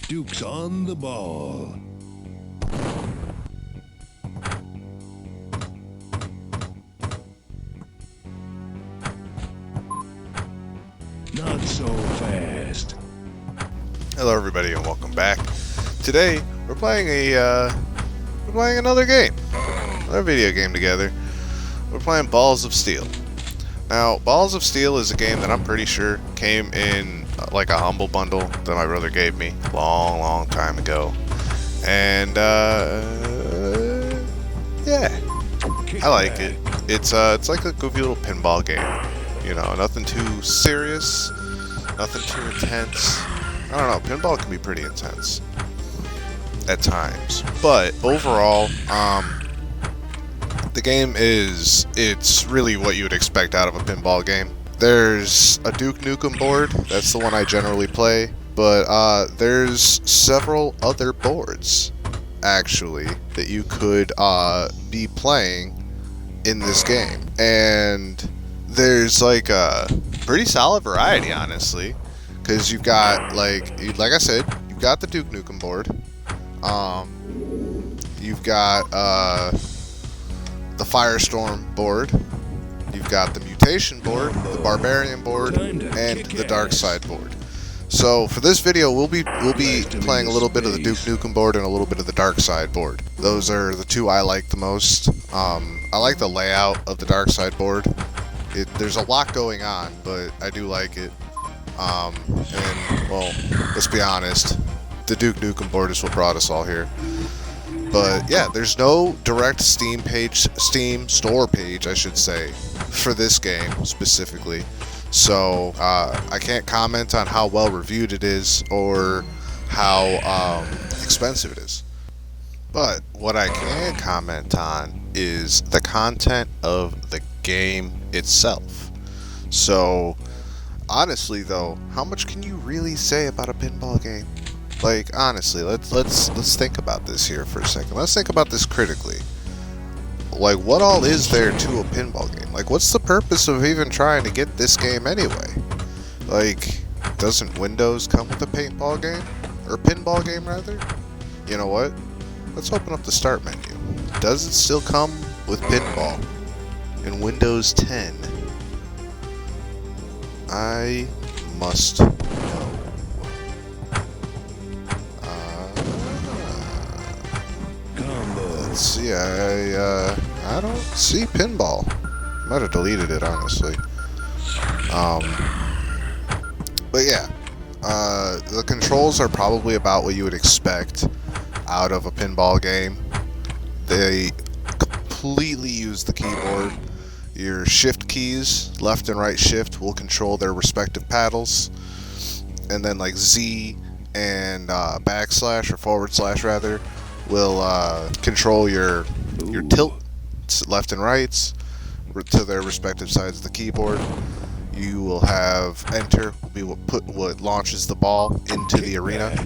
Duke's on the ball. Not so fast. Hello everybody and welcome back. Today we're playing another game. Another video game together. We're playing Balls of Steel. Now, Balls of Steel is a game that I'm pretty sure came in like a Humble Bundle that my brother gave me long time ago. And yeah, I like it. It's like a goofy little pinball game. You know, nothing too serious, nothing too intense. I don't know, pinball can be pretty intense at times. But overall, the game it's really what you would expect out of a pinball game. There's a Duke Nukem board, that's the one I generally play, but there's several other boards, actually, that you could be playing in this game. And there's like a pretty solid variety, honestly, because you've got like I said, you've got the Duke Nukem board, you've got the Firestorm board, you've got the Mutation board, the Barbarian board, and the Dark Side board. So for this video, we'll be playing a little bit of the Duke Nukem board and a little bit of the Dark Side board. Those are the two I like the most. I like the layout of the Dark Side board. There's a lot going on, but I do like it. And, well, let's be honest, the Duke Nukem board is what brought us all here. But, yeah, there's no direct Steam store page, I should say, for this game, specifically. So, I can't comment on how well reviewed it is, or how expensive it is. But, what I can comment on is the content of the game itself. So, honestly though, how much can you really say about a pinball game? Like, honestly, let's think about this here for a second. Let's think about this critically. Like, what all is there to a pinball game? Like, what's the purpose of even trying to get this game anyway? Like, doesn't Windows come with a paintball game? Or pinball game, rather? You know what? Let's open up the start menu. Does it still come with pinball in Windows 10? I must know. Let's see. I don't see pinball. Might have deleted it, honestly. But yeah, the controls are probably about what you would expect out of a pinball game. They completely use the keyboard. Your shift keys, left and right shift, will control their respective paddles, and then like Z and backslash or forward slash rather will control your tilt left and rights to their respective sides of the keyboard. You will have enter will be what launches the ball into the arena,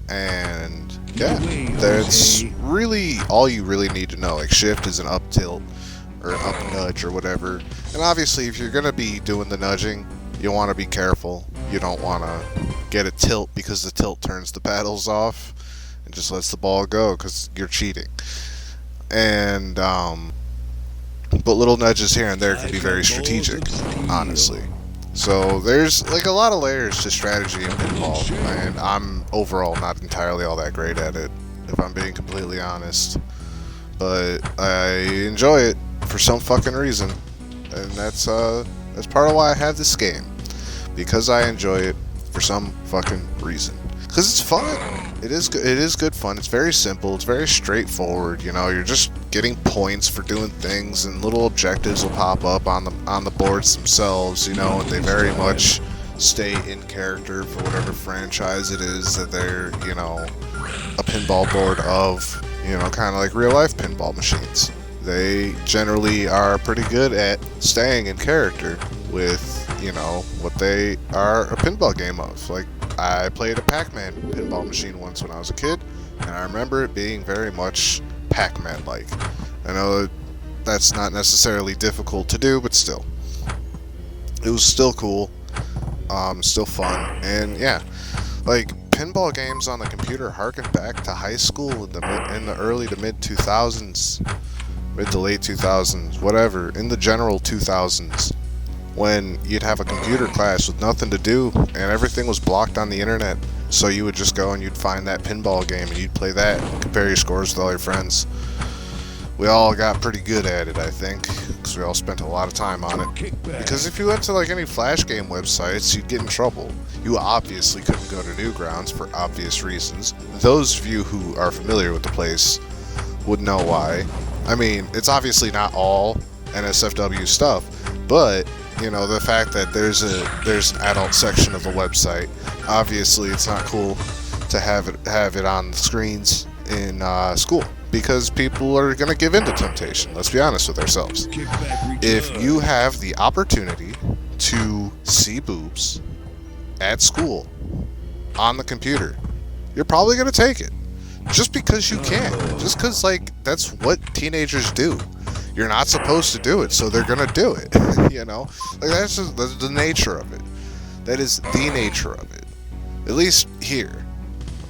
and yeah, that's really all you really need to know. Like, shift is an up tilt or an up nudge or whatever. And obviously, if you're gonna be doing the nudging, you want to be careful. You don't want to get a tilt, because the tilt turns the paddles off and just lets the ball go, because you're cheating. And but little nudges here and there can be very strategic, honestly. So there's like a lot of layers to strategy in pinball, and I'm overall not entirely all that great at it, if I'm being completely honest. But I enjoy it for some fucking reason, and that's part of why I have this game, because I enjoy it for some fucking reason. Because it's fun. It is good fun. It's very simple. It's very straightforward. You know, you're just getting points for doing things, and little objectives will pop up on the boards themselves. You know, and they very much stay in character for whatever franchise it is that they're, you know, a pinball board of. You know, kind of like real life pinball machines. They generally are pretty good at staying in character with, you know, what they are a pinball game of. Like, I played a Pac-Man pinball machine once when I was a kid, and I remember it being very much Pac-Man-like. I know that's not necessarily difficult to do, but still. It was still cool, still fun, and yeah. Like, pinball games on the computer harken back to high school in the early to mid 2000s, mid to late 2000s, whatever, in the general 2000s, when you'd have a computer class with nothing to do and everything was blocked on the internet. So you would just go and you'd find that pinball game and you'd play that, compare your scores with all your friends. We all got pretty good at it, I think, because we all spent a lot of time on it. Kickback. Because if you went to like any Flash game websites, you'd get in trouble. You obviously couldn't go to Newgrounds for obvious reasons. Those of you who are familiar with the place would know why. I mean, it's obviously not all NSFW stuff, but you know, the fact that there's an adult section of the website, obviously it's not cool to have it on the screens in school, because people are going to give in to temptation. Let's be honest with ourselves. Kickback If return. you have the opportunity to see boobs at school on the computer, you're probably going to take it. Just because you can. Just because, like, that's what teenagers do. You're not supposed to do it, so they're going to do it. You know? Like, that's the nature of it. That is the nature of it. At least here.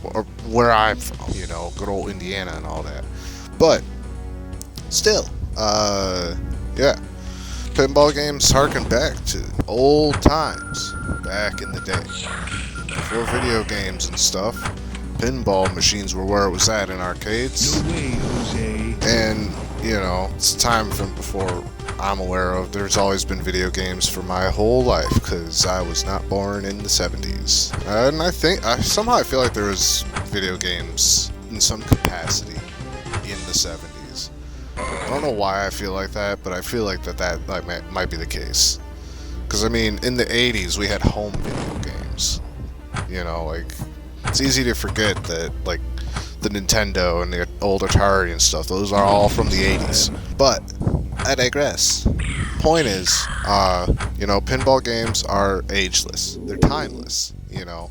Or where I'm from, you know, good old Indiana and all that. But, still, yeah. Pinball games harken back to old times, back in the day. Before video games and stuff, pinball machines were where it was at in arcades. No way, Jose. And, you know, it's a time from before I'm aware of. There's always been video games for my whole life, because I was not born in the 70s. And I think, somehow I feel like there was video games in some capacity in the 70s. I don't know why I feel like that, but I feel like that might be the case. Because, I mean, in the 80s, we had home video games. You know, like, it's easy to forget that, like, the Nintendo and the old Atari and stuff, those are all from the 80s. But, I digress. Point is, you know, pinball games are ageless. They're timeless, you know.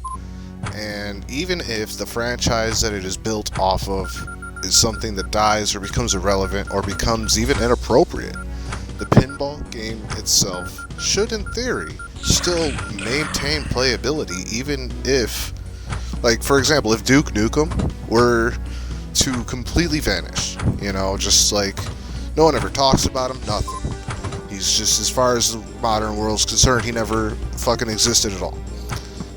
And even if the franchise that it is built off of is something that dies or becomes irrelevant or becomes even inappropriate, the pinball game itself should, in theory, still maintain playability, even if, like, for example, if Duke Nukem were to completely vanish, you know, just like no one ever talks about him, nothing. He's just, as far as the modern world's concerned, he never fucking existed at all.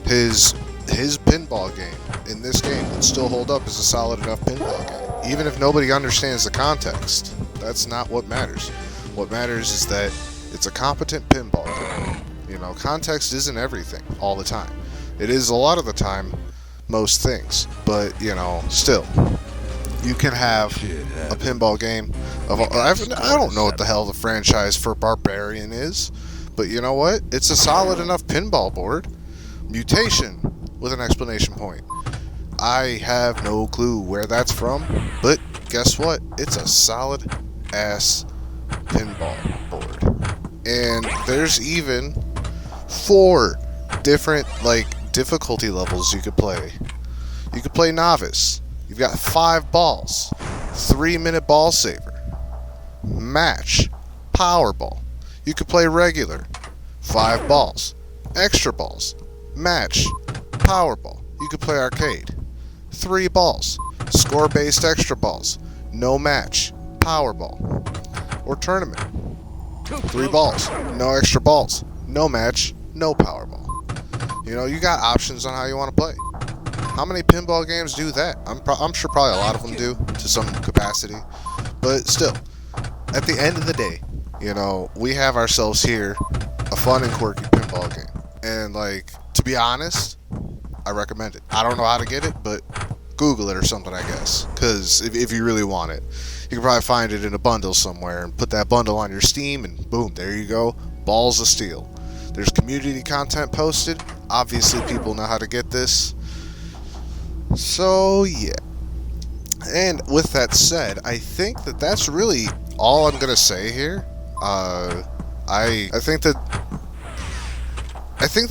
His pinball game in this game would still hold up as a solid enough pinball game, even if nobody understands the context. That's not what matters. What matters is that it's a competent pinball game. You know, context isn't everything all the time. It is a lot of the time, most things, but you know, still, you can have a pinball game of I don't know what the hell the franchise for Barbarian is, but you know what? It's a solid enough pinball board. Mutation with an exclamation point. I have no clue where that's from, but guess what? It's a solid ass pinball board. And there's even 4 different, like, difficulty levels you could play. You could play novice. You've got 5 balls, 3-minute ball saver, match, powerball. You could play regular, 5 balls, extra balls, match, powerball. You could play arcade, 3 balls, score-based extra balls, no match, powerball, or tournament. 3 balls, no extra balls, no match, no powerball. You know, you got options on how you want to play. How many pinball games do that? I'm sure probably a lot of them do to some capacity, but still, at the end of the day, you know, we have ourselves here a fun and quirky pinball game, and like, to be honest, I recommend it. I don't know how to get it, but Google it or something, I guess, because if you really want it, you can probably find it in a bundle somewhere and put that bundle on your Steam, and boom, there you go, balls of steel. There's community content posted. Obviously, people know how to get this. So, yeah. And with that said, I think that that's really all I'm going to say here. I think that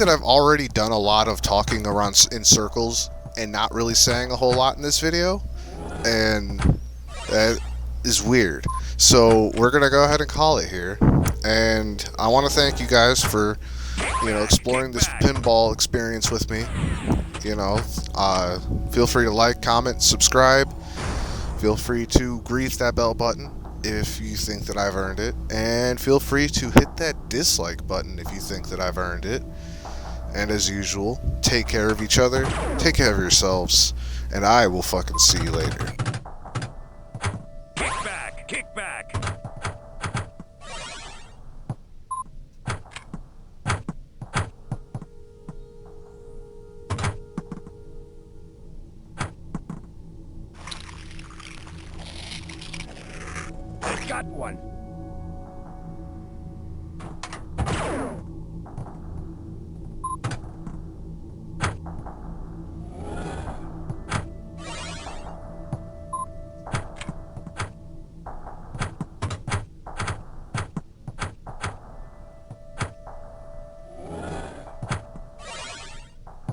I've already done a lot of talking around in circles and not really saying a whole lot in this video. And that is weird. So, we're going to go ahead and call it here. And I want to thank you guys for, you know, exploring this pinball experience with me. you know, feel free to like, comment, subscribe. Feel free to grease that bell button if you think that I've earned it. And feel free to hit that dislike button if you think that I've earned it. And as usual, take care of each other, take care of yourselves, and I will fucking see you later. Kick back! Kick back! I got one!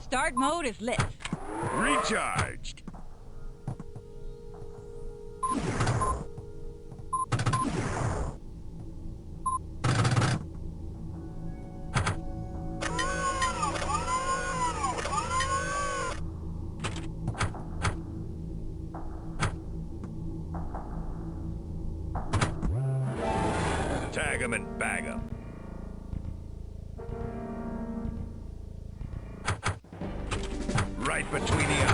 Start mode is lit. Recharged! Tag 'em and bag 'em. Right between the